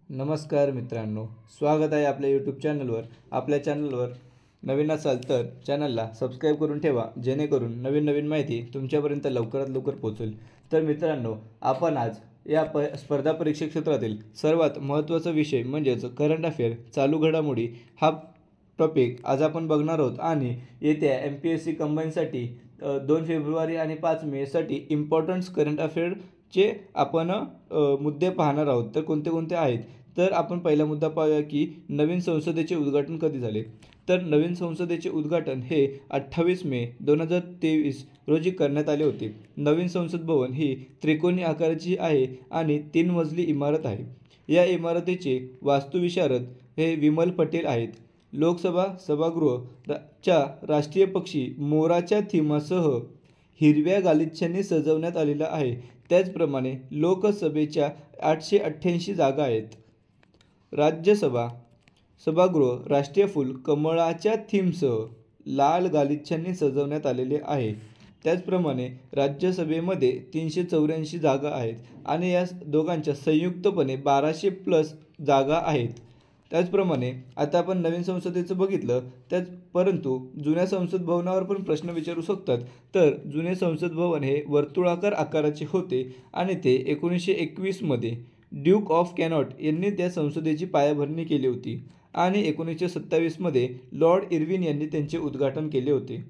नमस्कार मित्रांनो, स्वागत आहे आपल्या यूट्यूब चॅनलवर। आपल्या चॅनलवर नवीन असाल तर चॅनलला सबस्क्राईब करून ठेवा, जेणेकरून नवीन नवीन माहिती तुमच्यापर्यंत लवकरात लवकर पोहोचेल। तर मित्रांनो, आपण आज या स्पर्धा परीक्षा क्षेत्रातील सर्वात महत्त्वाचा विषय म्हणजेच करंट अफेअर चालू घडामोडी हा टॉपिक आज आपण बघणार आहोत। आणि येत्या MPSC कंबाईनसाठी 2 फेब्रुवारी आणि 5 मेसाठी इम्पॉर्टंट करंट अफेअरचे आपण मुद्दे पाहणार आहोत। तर कोणते कोणते आहेत, तर आपण पहिला मुद्दा पाहूया की नवीन संसदेचे उद्घाटन कधी झाले। तर नवीन संसदेचे उद्घाटन हे 28 मे 2023 रोजी करण्यात आले होते। नवीन संसद भवन ही त्रिकोणी आकाराची आहे आणि 3 मजली इमारत आहे। या इमारतीचे वास्तुविशारद हे विमल पटेल आहेत। लोकसभा सभागृहाच्या राष्ट्रीय पक्षी मोराच्या थीमसह हिरव्या गालिच्याने सजवण्यात आलेला आहे। त्याचप्रमाणे लोकसभेच्या 888 जागा आहेत। राज्यसभा सभागृह राष्ट्रीय फूल कमळाच्या थीमसह लाल गालिच्याने सजवण्यात आलेले आहे। त्याचप्रमाणे राज्यसभेमध्ये 384 जागा आहेत आणि या दोघांच्या संयुक्तपणे 1200+ जागा आहेत। त्याचप्रमाणे आता आपण नवीन संसदेचं बघितलं, परंतु जुन्या संसद भवनावर पण प्रश्न विचारू शकतात। तर जुने संसद भवन हे वर्तुळाकार आकाराचे होते आणि ते 1921 मध्ये ड्यूक ऑफ कॅनॉट यांनी त्या संसदेची पायाभरणी केली होती आणि 1927 मध्ये लॉर्ड इर्विन यांनी त्यांचे उद्घाटन केले होते।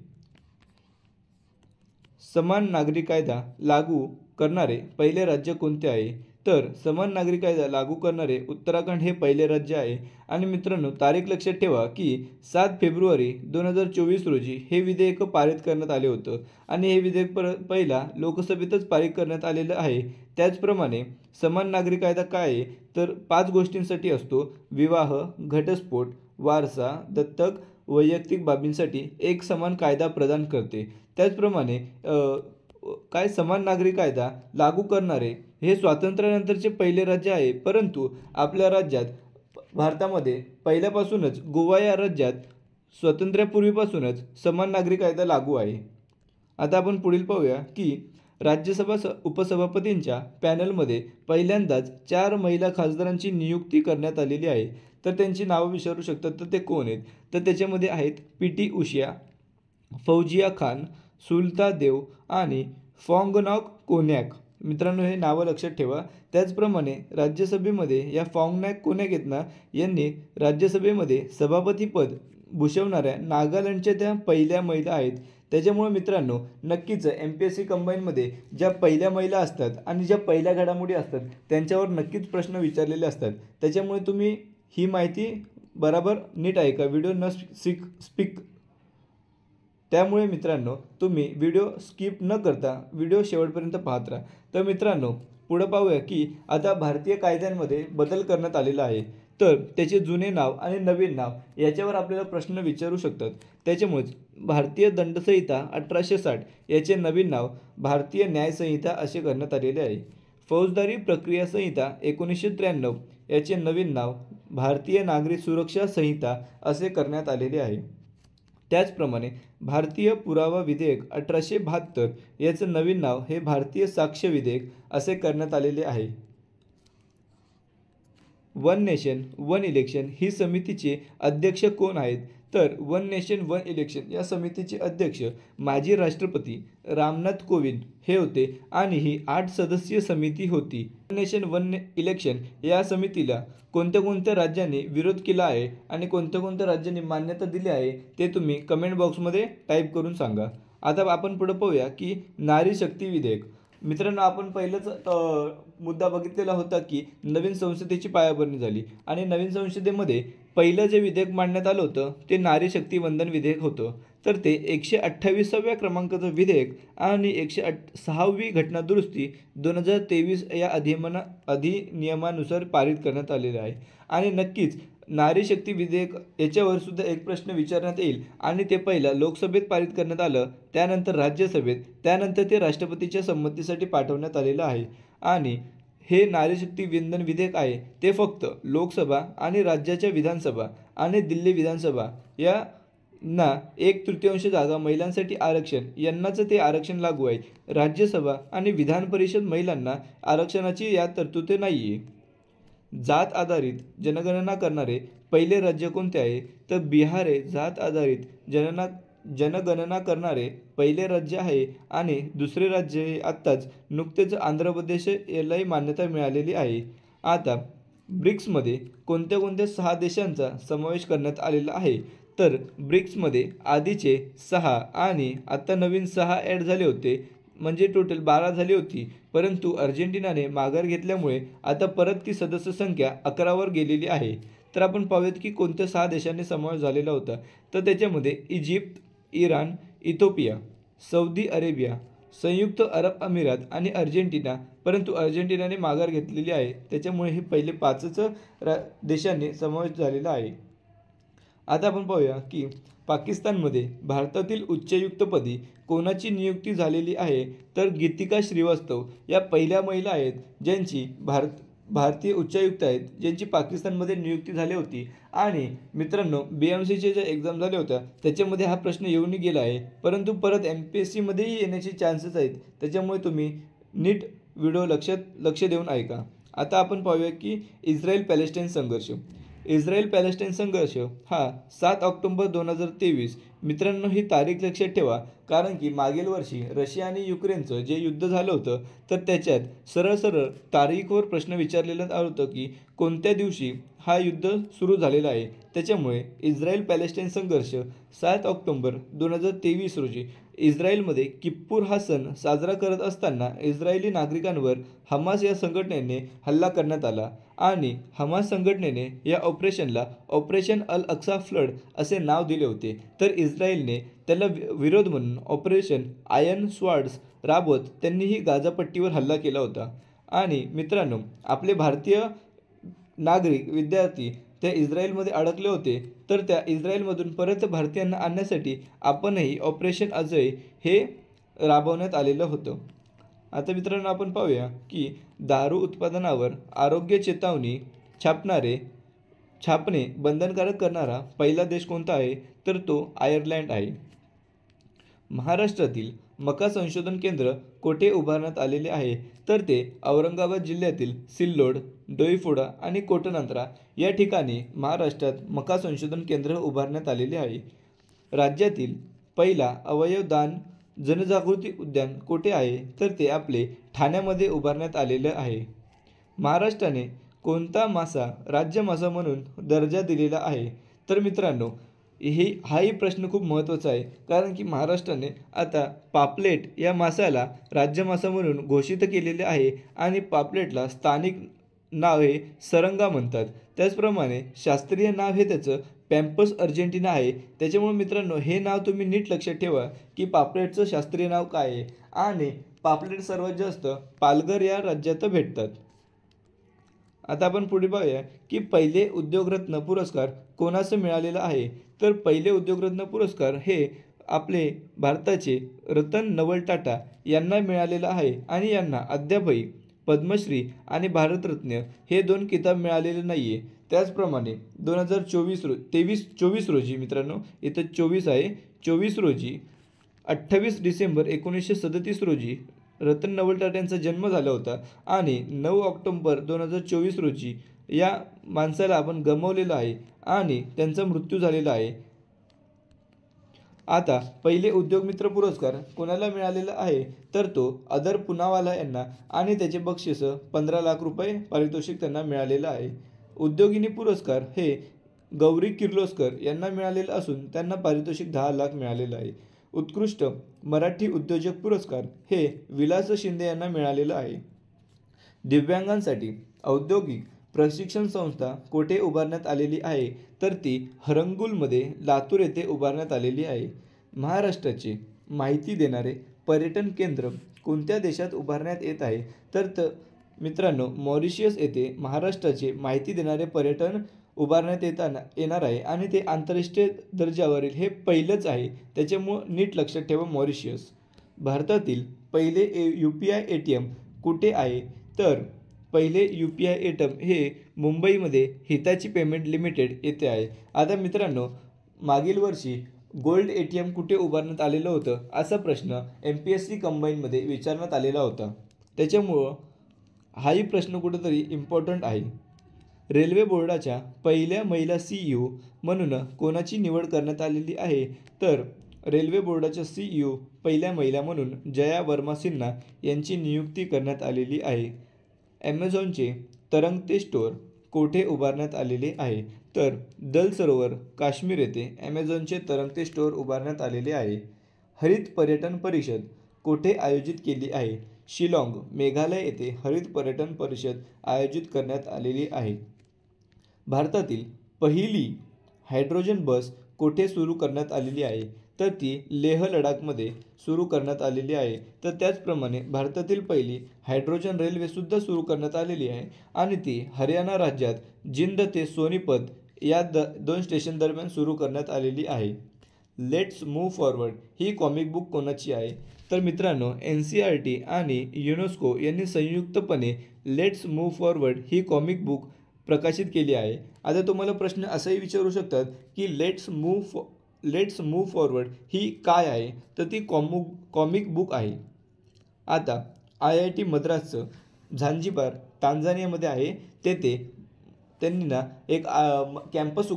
समान नागरी कायदा लागू करणारे पहिले राज्य कोणते आहे? तर समान नागरी कायदा लागू करणारे उत्तराखंड हे पहिले राज्य आहे। आणि मित्रांनो, तारीख लक्षात ठेवा की 7 फेब्रुवारी 2024 रोजी हे विधेयक पारित करण्यात आले होतं आणि हे विधेयक पहिला लोकसभेतच पारित करण्यात आलेलं आहे। त्याचप्रमाणे समान नागरी कायदा काय आहे, तर 5 गोष्टींसाठी असतो: विवाह, घटस्फोट, वारसा, दत्तक, वैयक्तिक बाबींसाठी एक समान कायदा प्रदान करते। त्याचप्रमाणे काय समान नागरी कायदा लागू करणारे हे स्वातंत्र्यानंतरचे पहिले राज्य आहे। परंतु आपल्या राज्यात भारतामध्ये पहिल्यापासूनच गोवा या राज्यात स्वातंत्र्यापूर्वीपासूनच समान नागरी कायदा लागू आहे। आता आपण पुढील पाहूया की राज्यसभा उपसभापतींच्या पॅनलमध्ये पहिल्यांदाच 4 महिला खासदारांची नियुक्ती करण्यात आलेली आहे। तर त्यांची नावं विचारू शकतात, तर ते कोण आहेत? तर त्याच्यामध्ये आहेत PT उषा, फौजिया खान, सुलता देव आणि फॉन्गनॉक कोन्याक। मित्रांनो, हे नावं लक्षात ठेवा। त्याचप्रमाणे राज्यसभेमध्ये या फॉन्गनॉक कोन्याक आहेत ना, यांनी राज्यसभेमध्ये सभापतीपद भूषवणाऱ्या नागालँडच्या त्या पहिल्या महिला आहेत। त्याच्यामुळे मित्रांनो, नक्कीच MPSC कंबाईनमध्ये ज्या पहिल्या महिला असतात आणि ज्या पहिल्या घडामोडी असतात त्यांच्यावर नक्कीच प्रश्न विचारलेले असतात। त्याच्यामुळे तुम्ही ही माहिती बरोबर नीट ऐका, व्हिडिओ न स्किप। त्यामुळे मित्रांनो, तुम्ही व्हिडिओ स्किप न करता व्हिडिओ शेवटपर्यंत पाहत राहा। तर मित्रांनो, पुढे पाहूया की आता भारतीय कायद्यांमध्ये बदल करण्यात आलेला आहे। तर त्याचे जुने नाव आणि नवीन नाव याच्यावर आपल्याला प्रश्न विचारू शकतात। त्याच्यामुळेच भारतीय दंडसंहिता 1860 याचे नवीन नाव भारतीय न्यायसंहिता असे करण्यात आलेले आहे। फौजदारी प्रक्रिया संहिता 1993 याचे नवीन नाव भारतीय नागरी सुरक्षा संहिता असे करण्यात आलेले आहे। त्याचप्रमाणे भारतीय पुरावा विधेयक 1872 याचं नवीन नाव हे भारतीय साक्ष्य विधेयक असे करण्यात आलेले आहे। वन नेशन वन इलेक्शन ही समितीचे अध्यक्ष कोण आहेत? तर वन नेशन वन इलेक्शन या समितीचे अध्यक्ष माजी राष्ट्रपती रामनाथ कोविंद हे होते आणि ही 8 सदस्यीय समिती होती। वन नेशन वन इलेक्शन या समितीला कोणत्या कोणत्या राज्यांनी विरोध केला आहे आणि कोणत्या कोणत्या राज्यांनी मान्यता दिली आहे ते तुम्ही कमेंट बॉक्समध्ये टाईप करून सांगा। आता आपण पुढे पाहूया की नारी शक्ती विधेयक। मित्रांनो, आपण पहिलंच मुद्दा बघितलेला होता की नवीन संसदेची पायाभरणी झाली आणि नवीन संसदेमध्ये पहिलं जे विधेयक मांडण्यात आलं होतं ते नारी शक्ती वंदन विधेयक होतं। तर ते 128व्या क्रमांकाचं विधेयक आणि 106वी घटना दुरुस्ती 2023 या अधिनियमानुसार पारित करण्यात आलेलं आहे। आणि नक्कीच नारी शक्ती विधेयक याच्यावर सुद्धा एक प्रश्न विचारण्यात येईल आणि ते पहिलं लोकसभेत पारित करण्यात आलं, त्यानंतर राज्यसभेत, त्यानंतर ते राष्ट्रपतीच्या संमतीसाठी पाठवण्यात आलेलं आहे। आणि हे नारी शक्ती वंदन विधेयक आहे ते फक्त लोकसभा आणि राज्याच्या विधानसभा आणि दिल्ली विधानसभा यांना 1/3 जागा महिलांसाठी आरक्षण यांनाच ते आरक्षण लागू आहे। राज्यसभा आणि विधान परिषद महिलांना आरक्षणाची या तरतूद नाही आहे। जात आधारित जनगणना करणारे पहिले राज्य कोणते आहे? तर बिहार हे जात आधारित जनगणना करणारे पहिले राज्य आहे आणि दुसरे राज्य हे आत्ताच नुकतेच आंध्र प्रदेश यालाही मान्यता मिळालेली आहे. आता ब्रिक्समध्ये कोणत्या कोणत्या 6 देशांचा समावेश करण्यात आलेला आहे? तर ब्रिक्समध्ये आधीचे 6 आणि आता नवीन 6 ॲड झाले होते, म्हणजे टोटल 12 झाली होती. परंतु अर्जेंटिनाने माघार घेतल्यामुळे आता परत ती सदस्य संख्या 11वर गेलेली आहे. तर आपण पाहूयात की कोणत्या 6 देशांनी समावेश झालेला होता. तर त्याच्यामध्ये Egypt, Iran, Ethiopia, Saudi Arabia, संयुक्त अरब अमिरात आणि अर्जेंटिना. परंतु अर्जेंटिनाने माघार घेतलेली आहे, त्याच्यामुळे हे पहिले 5च देशांनी समावेश झालेला आहे. आता आपण पाहूया की पाकिस्तानमध्ये भारतातील उच्चायुक्तपदी कोणाची नियुक्ती झालेली आहे? तर गीतिका श्रीवास्तव या पहिल्या महिला आहेत ज्यांची भारतीय उच्चायुक्त आहेत, ज्यांची पाकिस्तानमध्ये नियुक्ती झाली होती. आणि मित्रांनो, BMCच्या ज्या एक्झाम झाल्या होत्या त्याच्यामध्ये हा प्रश्न येऊनही गेला आहे, परंतु परत MPSCमध्येही येण्याचे चान्सेस आहेत. त्याच्यामुळे तुम्ही नीट व्हिडिओ लक्ष देऊन ऐका. आता आपण पाहूया की इस्रायल पॅलेस्टाईन संघर्ष. इस्रायल पॅलेस्टाईन संघर्ष हा 7 ऑक्टोबर 2023. मित्रांनो, ही तारीख लक्षात ठेवा, कारण की मागील वर्षी रशिया आणि युक्रेनचं जे युद्ध झालं होतं तर त्याच्यात सरळ तारीखवर प्रश्न विचारलेला आलं होतं की कोणत्या दिवशी हा युद्ध सुरू झालेला आहे. त्याच्यामुळे इस्रायल पॅलेस्टाईन संघर्ष 7 ऑक्टोबर 2023 रोजी इस्रायलमध्ये किप्पूर हा सण साजरा करत असताना इस्रायली नागरिकांवर हमास या संघटनेने हल्ला करण्यात आला आणि हमास संघटनेने या ऑपरेशनला ऑपरेशन अल अक्सा फ्लड असे नाव दिले होते. तर इस्रायलने त्याला विरोध म्हणून ऑपरेशन आयर्न स्वॉर्ड्स राबवत त्यांनीही गाझापट्टीवर हल्ला केला होता. आणि मित्रांनो, आपले भारतीय नागरिक विद्यार्थी त्या इस्रायलमध्ये अडकले होते, तर त्या इस्रायलमधून परत भारतीयांना आणण्यासाठी आपणही ऑपरेशन अजय हे राबवण्यात आलेलं होतं. आता मित्रांनो, आपण पाहूया की दारू उत्पादनावर आरोग्य चेतावणी छापणे बंधनकारक करणारा पहिला देश कोणता आहे? तर तो आयर्लंड आहे. महाराष्ट्रातील मका संशोधन केंद्र कोठे उभारण्यात आलेले आहे? तर ते औरंगाबाद जिल्ह्यातील सिल्लोड, डोईफोडा आणि कोटनंतरा या ठिकाणी महाराष्ट्रात मका संशोधन केंद्र उभारण्यात आलेले आहे. राज्यातील पहिला अवयव दान जनजागृती उद्यान कोठे आहे? तर ते आपले ठाण्यामध्ये उभारण्यात आलेलं आहे. महाराष्ट्राने कोणता मासा राज्य मासा म्हणून दर्जा दिलेला आहे? तर मित्रांनो, हाही प्रश्न खूप महत्त्वाचा आहे, कारण की महाराष्ट्राने आता पापलेट या मासाला राज्य मासा म्हणून घोषित केलेले आहे आणि पापलेटला स्थानिक नाव हे सरंगा म्हणतात. त्याचप्रमाणे शास्त्रीय नाव हे त्याचं पॅम्पस अर्जेंटिना आहे. त्याच्यामुळे मित्रांनो, हे नाव तुम्ही नीट लक्षात ठेवा की पापलेटचं शास्त्रीय नाव काय आहे. आणि पापलेट सर्वात जास्त पालघर या राज्यात भेटतात. आता आपण पुढे पाहूया की पहिले उद्योगरत्न पुरस्कार कोणास मिळालेला आहे? तर पहिले उद्योगरत्न पुरस्कार हे आपले भारताचे रतन नवल टाटा यांना मिळालेला आहे आणि यांना अद्यापही पद्मश्री आणि भारतरत्न हे 2 किताब मिळालेले नाही आहे. त्याचप्रमाणे 2024 रोजी मित्रांनो, इथं 24 आहे, 24 रोजी 28 डिसेंबर 1937 रोजी रतन नवल टाटा यांचा जन्म झाला होता आणि 9 ऑक्टोबर 2024 रोजी या माणसाला आपण गमावलेलं आहे आणि त्यांचा मृत्यू झालेला आहे. आता पहिले उद्योगमित्र पुरस्कार कोणाला मिळालेला आहे? तर तो अदर पुनावाला यांना आणि त्याचे बक्षीस 15 लाख रुपये पारितोषिक त्यांना मिळालेलं आहे. उद्योगिनी पुरस्कार हे गौरी किर्लोस्कर यांना मिळालेलं असून त्यांना पारितोषिक 10 लाख मिळालेलं आहे. उत्कृष्ट मराठी उद्योजक पुरस्कार हे विलास शिंदे यांना मिळालेला आहे. दिव्यांगांसाठी औद्योगिक प्रशिक्षण संस्था कोठे उभारण्यात आलेली आहे? तर ती हरंगुलमध्ये लातूर येथे उभारण्यात आलेली आहे. महाराष्ट्राचे माहिती देणारे पर्यटन केंद्र कोणत्या देशात उभारण्यात येत आहे? तर मित्रांनो, मॉरिशियस येथे महाराष्ट्राचे माहिती देणारे पर्यटन उभारण्यात येणार आहे आणि ते आंतरराष्ट्रीय दर्जावरील हे पहिलंच आहे. त्याच्यामुळं नीट लक्षात ठेवा मॉरिशियस. भारतातील पहिले UPI ATM कुठे आहे? तर पहिले UPI ATM हे मुंबईमध्ये हिताची पेमेंट लिमिटेड येथे आहे. आता मित्रांनो, मागील वर्षी गोल्ड ATM कुठे उभारण्यात आलेलं होतं असा प्रश्न MPSC कंबाईनमध्ये विचारण्यात आलेला होता. त्याच्यामुळं हाही प्रश्न कुठेतरी इम्पॉर्टंट आहे. रेल्वे बोर्डाच्या पहिल्या महिला CEO म्हणून कोणाची निवड करण्यात आलेली आहे? तर रेल्वे बोर्डाच्या CEO पहिल्या महिला म्हणून जया वर्मा सिन्हा यांची नियुक्ती करण्यात आलेली आहे. ॲमेझॉनचे तरंगते स्टोअर कोठे उभारण्यात आलेले आहे? तर दल सरोवर काश्मीर येथे ॲमेझॉनचे तरंगते स्टोअर उभारण्यात आलेले आहे. हरित पर्यटन परिषद कोठे आयोजित केली आहे? शिलाँग मेघालय येथे हरित पर्यटन परिषद आयोजित करण्यात आलेली आहे. भारतातील पहिली हायड्रोजन बस कोठे सुरू करण्यात आलेली आहे? तर ती लेह लडाखमध्ये सुरू करण्यात आलेली आहे. तर त्याचप्रमाणे भारतातील पहिली हायड्रोजन रेल्वेसुद्धा सुरू करण्यात आलेली आहे आणि ती हरियाणा राज्यात जिंद ते सोनीपत या 2 स्टेशन दरम्यान सुरू करण्यात आलेली आहे. Let's move forward he comic book कोणाची आहे? तर मित्रांनो, NCERT आणि युनेस्को यांनी संयुक्तपणे let's move forward he comic book प्रकाशित केली आहे. आता तुम्हाला प्रश्न असाही विचारू शकतात की लेट्स मूव्ह फॉरवर्ड ही काय आहे? तर ती कॉमिक बुक आहे. आता IIT मद्रासचं झांजिबार तांझानियामध्ये आहे. तेथे त्यांनी ना एक कॅम्पस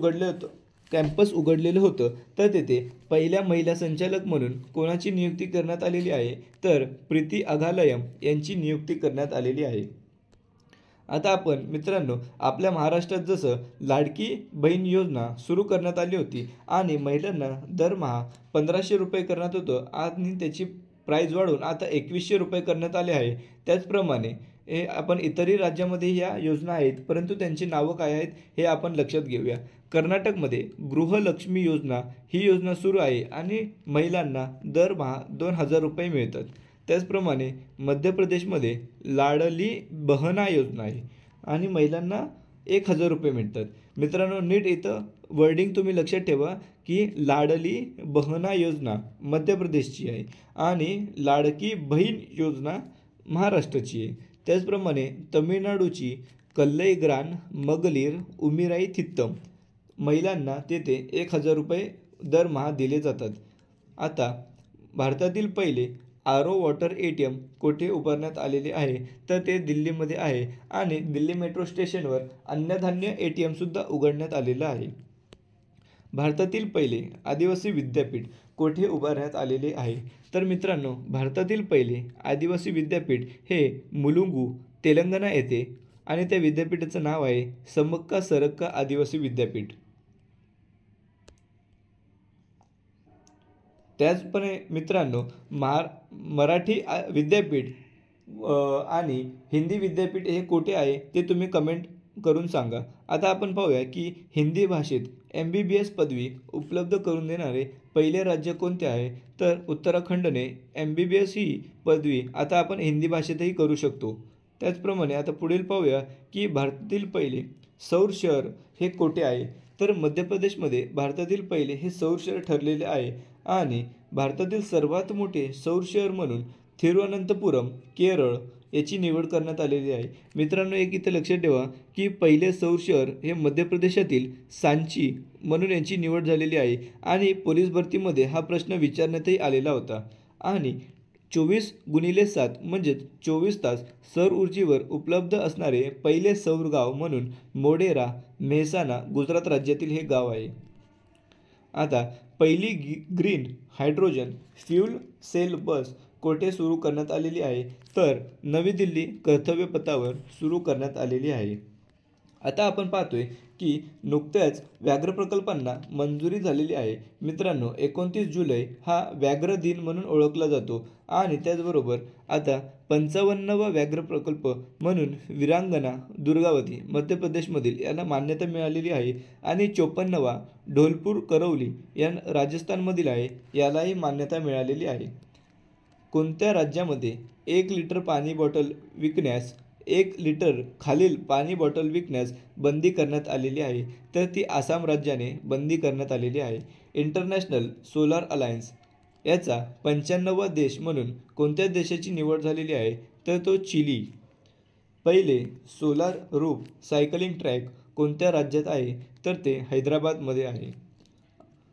उघडलेलं होतं. तर तेथे पहिल्या महिला संचालक म्हणून कोणाची नियुक्ती करण्यात आलेली आहे? तर प्रीती अघालयम यांची नियुक्ती करण्यात आलेली आहे. आता आपण मित्रांनो, आपल्या महाराष्ट्रात जसं लाडकी बहीण योजना सुरू करण्यात आली होती आणि महिलांना दरमहा 1500 रुपये करण्यात होतं आणि त्याची प्राईज वाढवून आता 2100 रुपये करण्यात आले आहे. त्याचप्रमाणे आपण इतरही राज्यामध्ये ह्या योजना आहेत, परंतु त्यांची नावं काय आहेत हे आपण लक्षात घेऊया. कर्नाटकमध्ये गृहलक्ष्मी योजना ही योजना सुरू आहे आणि महिलांना दरमहा 2000 रुपये मिळतात. त्याचप्रमाणे मध्य प्रदेशमध्ये लाडली बहना योजना आहे आणि महिलांना 1000 रुपये मिळतात. मित्रांनो, नीट इथं वर्डिंग तुम्ही लक्षात ठेवा की लाडली बहना योजना मध्य प्रदेशची आहे आणि लाडकी बहीण योजना महाराष्ट्राची आहे. त्याचप्रमाणे तमिळनाडूची कल्लईग्रान मगलीर उमिराई थित्तम महिलांना तेथे 1000 रुपये दरमहा दिले जातात. आता भारतातील पहिले RO वॉटर ATM कोठे उभारण्यात आलेले आहे? तर ते दिल्लीमध्ये आहे आणि दिल्ली मेट्रो स्टेशनवर अन्नधान्य ATMसुद्धा उघडण्यात आलेलं आहे. भारतातील पहिले आदिवासी विद्यापीठ कोठे उभारण्यात आलेले आहे? तर मित्रांनो, भारतातील पहिले आदिवासी विद्यापीठ हे मुलुगू तेलंगणा येथे आणि त्या विद्यापीठाचं नाव आहे समक्का सरक्का आदिवासी विद्यापीठ. त्याचपणे मित्रांनो, मराठी विद्यापीठ आणि हिंदी विद्यापीठ हे कोठे आहे ते तुम्ही कमेंट करून सांगा. आता आपण पाहूया की हिंदी भाषेत MBBS पदवी उपलब्ध करून देणारे पहिले राज्य कोणते आहे? तर उत्तराखंडने MBBS ही पदवी आता आपण हिंदी भाषेतही करू शकतो. त्याचप्रमाणे आता पुढील पाहूया की भारतातील पहिले सौर शहर हे कोठे आहे? तर मध्य प्रदेशमध्ये भारतातील पहिले हे सौर शहर ठरलेले आहे आणि भारतातील सर्वात मोठे सौर शहर म्हणून थिरुवनंतपुरम केरळ याची निवड करण्यात आलेली आहे. मित्रांनो, एक इथं लक्षात ठेवा की पहिले सौर शहर हे मध्य प्रदेशातील सांची म्हणून यांची निवड झालेली आहे आणि पोलीस भरतीमध्ये हा प्रश्न विचारण्यातही आलेला होता. आणि 24x7 म्हणजेच 24 तास सौर ऊर्जेवर उपलब्ध असणारे पहिले सौर गाव म्हणून मोढेरा मेहसाणा गुजरात राज्यातील हे गाव आहे. आता पहिली ग्रीन हायड्रोजन फ्यूल सेल बस कोठे सुरू करण्यात आलेली आहे? तर नवी दिल्ली कर्तव्यपथावर सुरू करण्यात आलेली आहे. आता आपण पाहतोय की नुकत्याच व्याघ्र प्रकल्पांना मंजुरी झालेली आहे. मित्रांनो, 29 जुलै हा व्याघ्र दिन म्हणून ओळखला जातो आणि त्याचबरोबर आता 55वा व्याघ्र प्रकल्प म्हणून विरांगना दुर्गावती मध्य प्रदेशमधील यांना मान्यता मिळालेली आहे आणि 54वा ढोलपूर करौली या राजस्थानमधील आहे, यालाही मान्यता मिळालेली आहे. कोणत्या राज्यामध्ये 1 लिटर पाणी बॉटल विकण्यास 1 लिटर खालील पाणी बॉटल विकण्यास बंदी करण्यात आलेली आहे? तर ती आसाम राज्याने बंदी करण्यात आलेली आहे. इंटरनॅशनल सोलार अलायन्स याचा 95वा देश म्हणून कोणत्या देशाची निवड झालेली आहे? तर तो चिली. पहिले सोलार रूफ सायकलिंग ट्रॅक कोणत्या राज्यात आहे? तर ते हैदराबादमध्ये आहे.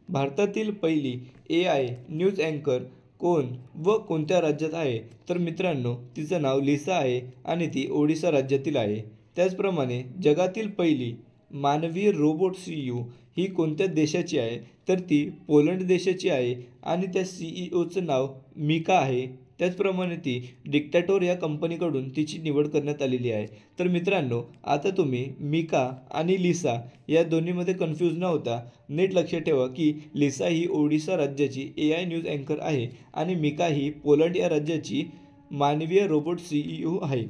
भारतातील पहिली AI न्यूज अँकर कोण व कोणत्या राज्यात आहे? तर मित्रांनो, तिचं नाव लिसा आहे आणि ती ओडिसा राज्यातील आहे. त्याचप्रमाणे जगातील पहिली मानवीय रोबोट CEO ही कोणत्या देशाची आहे, तर ती पोलंड देशाची आहे आणि त्या CEOचं नाव मिका आहे. त्याचप्रमाणे ती डिक्टॅटोर या कंपनीकडून तिची निवड करण्यात आलेली आहे. तर मित्रांनो, आता तुम्ही मिका आणि लिसा या दोन्हीमध्ये कन्फ्यूज न होता नीट लक्षात ठेवा की लिसा ही ओडिशा राज्याची AI न्यूज अँकर आहे आणि मिका ही पोलंड या राज्याची मानवीय रोबोट CEO आहे.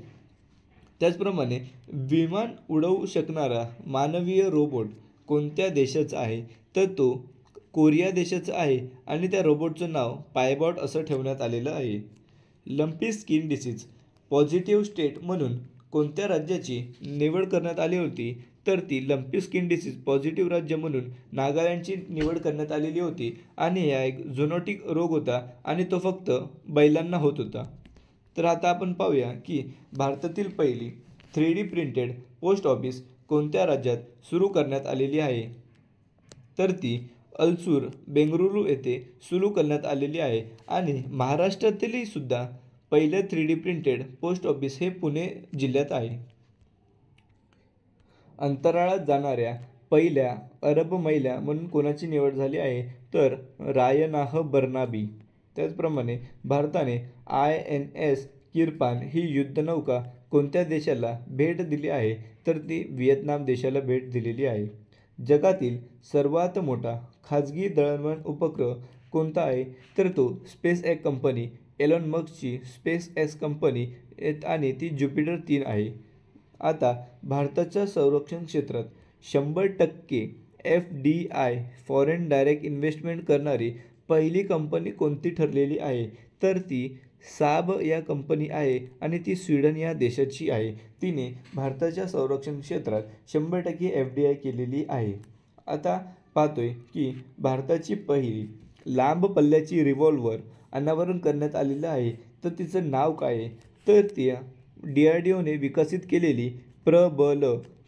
त्याचप्रमाणे विमान उडवू शकणारा मानवीय रोबोट कोणत्या देशाचा आहे, तर तो कोरिया देशाचा आहे आणि त्या रोबोटचं नाव पायबॉट असं ठेवण्यात आलेलं आहे. Lumpy skin disease positive state म्हणून कोणत्या राज्याची निवड करण्यात आली होती, तर ती लंपी स्किन डिसीज पॉझिटिव्ह राज्य म्हणून नागालँडची निवड करण्यात आलेली होती आणि हा एक झोनोटिक रोग होता आणि तो फक्त बैलांना होत होता. तर आता आपण पाहूया की भारतातील पहिली 3D प्रिंटेड पोस्ट ऑफिस कोणत्या राज्यात सुरू करण्यात आलेली आहे, तर ती अलसूर बेंगळुरू येथे सुरू करण्यात आलेली आहे आणि महाराष्ट्रातीलही सुद्धा पहिलं 3D प्रिंटेड पोस्ट ऑफिस हे पुणे जिल्ह्यात आहे. अंतराळात जाणाऱ्या पहिल्या अरब महिला म्हणून कोणाची निवड झाली आहे, तर रायनाह बर्नाबी. त्याचप्रमाणे भारताने INS किरपान ही युद्धनौका कोणत्या देशाला भेट दिली आहे, तर ती व्हिएतनाम देशाला भेट दिलेली आहे. जगातील सर्वात मोठा खाजगी दळणवळण उपग्रह कोणता आहे, तर तो SpaceX कंपनी एलॉन मस्कची SpaceX कंपनी आणि ती ज्युपिटर 3 आहे. आता भारताच्या संरक्षण क्षेत्रात 100% FDI फॉरेन डायरेक्ट इन्व्हेस्टमेंट करणारी पहिली कंपनी कोणती ठरलेली आहे, तर ती साब या कंपनी आहे आणि ती स्वीडन या देशाची आहे. तिने भारताच्या संरक्षण क्षेत्रात 100% FDI केलेली आहे. आता पाहतोय की भारताची पहिली लांब पल्ल्याची रिव्हॉल्वर अनावरण करण्यात आलेलं आहे, तर तिचं नाव काय आहे, तर ती DRDOने विकसित केलेली प्रबल.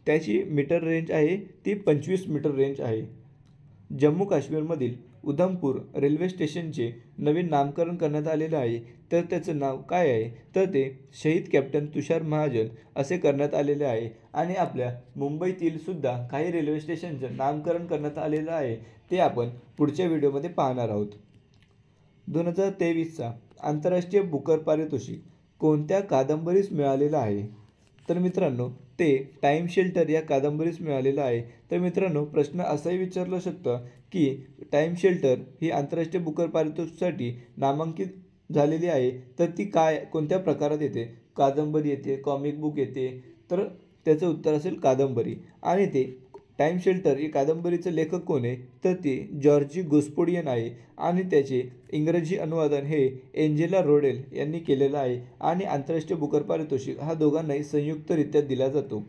त्याची मीटर रेंज आहे ती 25 मीटर रेंज आहे. जम्मू काश्मीरमधील उधमपूर रेल्वे स्टेशनचे नवीन नामकरण करण्यात आलेलं आहे, तर त्याचं नाव काय आहे, तर ते शहीद कॅप्टन तुषार महाजन असे करण्यात आलेले आहे. आणि आपल्या मुंबईतील सुद्धा काही रेल्वे स्टेशनचं नामकरण करण्यात आलेलं आहे, ते आपण पुढच्या व्हिडिओमध्ये पाहणार आहोत. 2023चा आंतरराष्ट्रीय बुकर पारितोषिक कोणत्या कादंबरीस मिळालेलं आहे, तर मित्रांनो ते टाईम शेल्टर या कादंबरीस मिळालेलं आहे. तर मित्रांनो प्रश्न असाही विचारलं शकतं की टाईम शेल्टर ही आंतरराष्ट्रीय बुकर पारितोषिकासाठी नामांकित झालेली आहे, तर ती कोणत्या प्रकारात येते, कादंबरी येते, कॉमिक बुक येते, तर त्याचं उत्तर असेल कादंबरी. आणि ते टाईम शेल्टर या कादंबरीचं लेखक कोण आहे, तर ते जॉर्जी गोस्पोडियन आहे आणि त्याचे इंग्रजी अनुवादन हे एंजेला रोडेल यांनी केलेलं आहे. आणि आंतरराष्ट्रीय बुकर पारितोषिक हा दोघांनाही संयुक्तरित्या दिला जातो.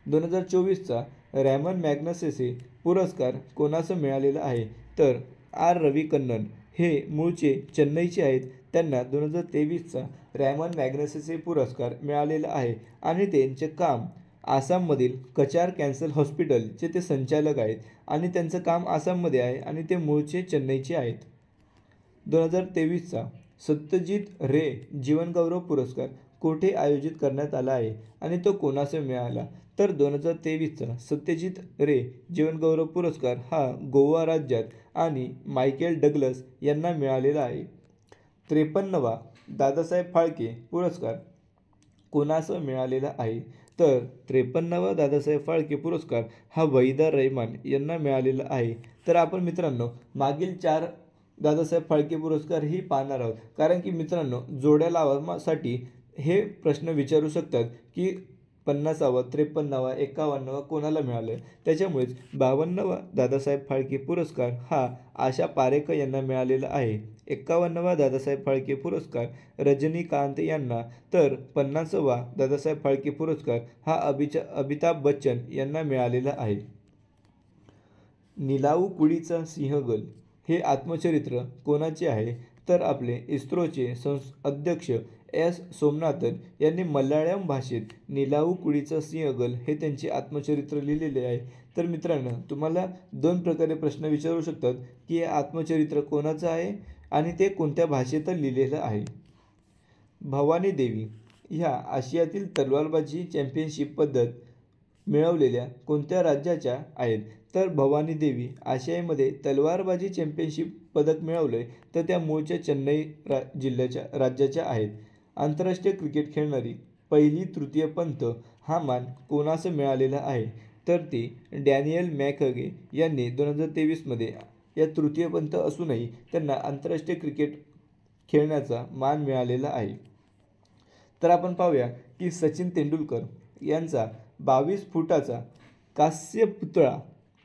2024चा रॅमन मॅग्सेसे पुरस्कार कोणास मिळालेला आहे, तर R. रविकन्नन हे मूळचे चेन्नईचे आहेत. त्यांना 2023चा रॅमन मॅग्सेसे पुरस्कार मिळालेला आहे आणि त्यांचे काम आसाममधील कचार कॅन्सर हॉस्पिटलचे ते संचालक आहेत आणि त्यांचं काम आसाममध्ये आहे आणि ते मूळचे चेन्नईचे आहेत. 2023चा सत्यजित रे जीवनगौरव पुरस्कार कोठे आयोजित करण्यात आला आहे आणि तो कोणास मिळाला, तर 2023चा सत्यजित रे जीवनगौरव पुरस्कार हा गोवा राज्यात आणि मायकेल डग्लस यांना मिळालेला आहे. 53वा दादासाहेब फाळके पुरस्कार कोणास मिळालेला आहे, तर 53वा दादासाहेब फाळके पुरस्कार हा वहिदा रहमान यांना मिळालेला आहे. तर आपण मित्रांनो मागील 4 दादासाहेब फाळके पुरस्कार ही पाहणार आहोत, कारण की मित्रांनो जोड्या लावण्यासाठी हे प्रश्न विचारू शकतात की 50वा, 53वा, 51वा कोणाला मिळालं. त्याच्यामुळेच 52वा दादासाहेब फाळके पुरस्कार हा आशा पारेख यांना मिळालेला आहे. 51वा दादासाहेब फाळके पुरस्कार रजनीकांत यांना, तर 50वा दादासाहेब फाळके पुरस्कार हा अमिताभ बच्चन यांना मिळालेला आहे. निलाऊ कुडीचा सिंहगल हे आत्मचरित्र कोणाचे आहे, तर आपले इस्रोचे अध्यक्ष S. सोमनाथन यांनी मल्याळम भाषेत निलाऊ कुडीचा सिंहगल हे त्यांचे आत्मचरित्र लिहिलेले आहे. तर मित्रांनो तुम्हाला 2 प्रकारे प्रश्न विचारू शकतात की हे आत्मचरित्र कोणाचं आहे आणि ते कोणत्या भाषेत लिहिलेलं आहे. भवानी देवी ह्या आशियातील तलवारबाजी चॅम्पियनशिप पदक मिळवलेल्या कोणत्या राज्याच्या आहेत? तर भवानी देवी आशियामध्ये तलवारबाजी चॅम्पियनशिप पदक मिळवले तर त्या मूळच्या चेन्नई जिल्ह्याच्या राज्याच्या आहेत. आंतरराष्ट्रीय क्रिकेट खेळणारी पहिली तृतीयपंथ हा मान कोणास मिळालेला आहे? तर ती डॅनियल मॅकहगे यांनी 2023मध्ये या तृतीयपंथ असूनही त्यांना आंतरराष्ट्रीय क्रिकेट खेळण्याचा मान मिळालेला आहे. तर आपण पाहूया की सचिन तेंडुलकर यांचा 22 फुटाचा कांस्य पुतळा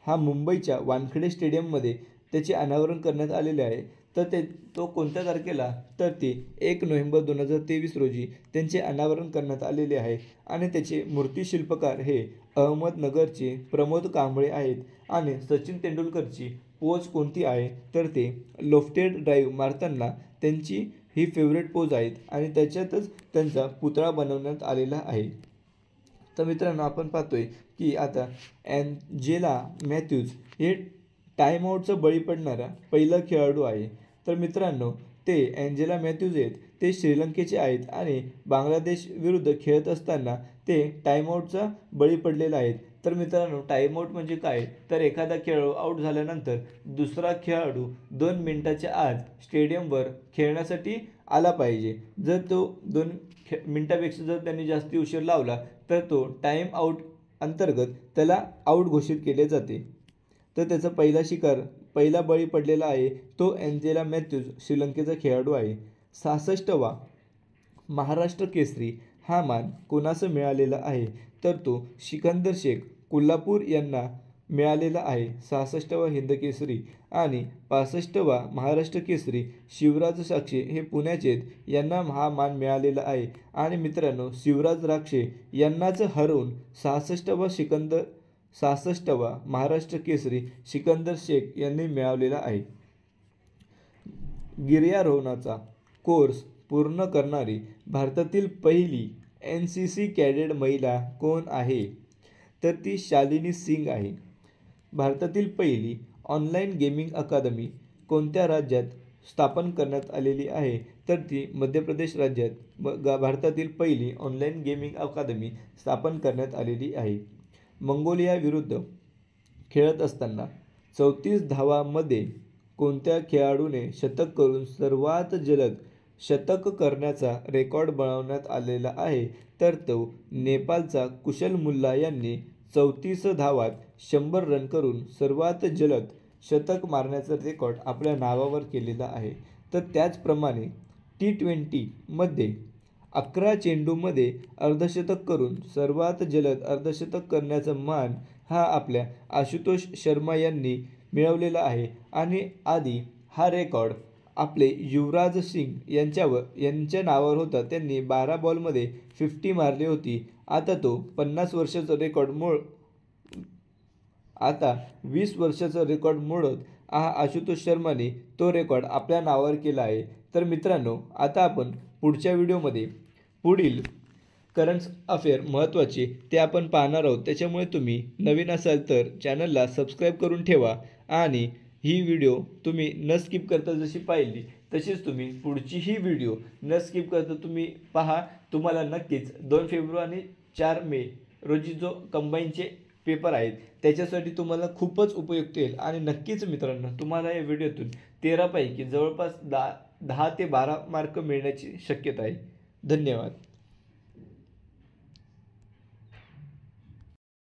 हा मुंबईच्या वानखेडे स्टेडियममध्ये त्याचे अनावरण करण्यात आलेले आहे. तर तो कोणत्या तारखेला? तर ते 1 नोव्हेंबर 2023 रोजी त्यांचे अनावरण करण्यात आलेले आहे आणि त्याचे मूर्तिशिल्पकार हे अहमदनगरचे प्रमोद कांबळे आहेत. आणि सचिन तेंडुलकरची पोज कोणती आहे? तर ते लोफ्टेड ड्राईव्ह मारताना त्यांची ही फेवरेट पोज आहेत आणि त्याच्यातच त्यांचा पुतळा बनवण्यात आलेला आहे. तर मित्रांनो आपण पाहतोय की आता अँजेला मॅथ्यूज हे टाईमआउटचा बळी पडणारा पहिला खेळाडू आहे. तर मित्रांनो ते अँजेला मॅथ्यूज आहेत ते श्रीलंकेचे आहेत आणि बांगलादेश विरुद्ध खेळत असताना ते टाईमआउटचा बळी पडलेला आहेत. तर मित्रांनो टाईमआउट म्हणजे काय? तर एखादा खेळाडू आऊट झाल्यानंतर दुसरा खेळाडू 2 मिनिटाच्या आत स्टेडियमवर खेळण्यासाठी आला पाहिजे. जर तो 2 मिनिटापेक्षा जर त्यांनी जास्ती उशीर लावला तर तो टाईम आऊट अंतर्गत त्याला आऊट घोषित केले जाते. तर त्याचा पहिला बळी पडलेला आहे तो अँजेला मॅथ्यूज श्रीलंकेचा खेळाडू आहे. 66वा महाराष्ट्र केसरी हा मान कोणास मिळालेला आहे? तर तो सिकंदर शेख कोल्हापूर यांना मिळालेला आहे 66वा हिंद केसरी. आणि 65वा महाराष्ट्र केसरी शिवराज राक्षे हे पुण्याचे आहेत यांना हा मान मिळालेला आहे. आणि मित्रांनो शिवराज राक्षे यांनाच हरवून 66वा महाराष्ट्र केसरी सिकंदर शेख यांनी मिळवलेला आहे. गिर्यारोहणाचा कोर्स पूर्ण करणारी भारतातील पहिली NCC कॅडेट महिला कोण आहे? तर ती शालिनी सिंग आहे. भारतातील पहिली ऑनलाईन गेमिंग अकादमी कोणत्या राज्यात स्थापन करण्यात आलेली आहे? तर ती मध्य प्रदेश राज्यात भारतातील पहिली ऑनलाईन गेमिंग अकादमी स्थापन करण्यात आलेली आहे. मंगोलिया विरुद्ध खेळत असताना 34 धावांमध्ये कोणत्या खेळाडूने शतक करून सर्वात जलद शतक करण्याचा रेकॉर्ड बनवण्यात आलेला आहे? तर तो नेपाळचा कुशल मुल्ला यांनी 34 धावात 100 रन करून सर्वात जलद शतक मारण्याचा रेकॉर्ड आपल्या नावावर केलेला आहे. तर त्याचप्रमाणे T20मध्ये 11 चेंडूमध्ये अर्धशतक करून सर्वात जलद अर्धशतक करण्याचा मान हा आपल्या आशुतोष शर्मा यांनी मिळवलेला आहे. आणि आधी हा रेकॉर्ड आपले युवराज सिंग यांच्या नावावर होता. त्यांनी 12 बॉलमध्ये 50 मारली होती. आता 20 वर्षाचा रेकॉर्ड मोडत आशुतोष शर्माने तो रेकॉर्ड आपल्या नावावर केला आहे. तर मित्रांनो आता आपण पुढच्या व्हिडिओमध्ये पुढील करंट अफेअर महत्त्वाचे ते आपण पाहणार आहोत. त्याच्यामुळे तुम्ही नवीन असाल तर चॅनलला सबस्क्राईब करून ठेवा आणि ही व्हिडिओ तुम्ही न स्किप करता जशी पाहिली तशीच तुम्ही पुढचीही व्हिडिओ न स्किप करता तुम्ही पहा. तुम्हाला नक्कीच 2 फेब्रुवारी आणि 4 मे रोजी जो कंबाईनचे पेपर आहेत त्याच्यासाठी तुम्हाला खूपच उपयुक्त येईल. आणि नक्कीच मित्रांनो तुम्हाला या व्हिडिओतून 13 पैकी जवळपास 10 ते 12 मार्क मिळण्याची शक्यता आहे. धन्यवाद.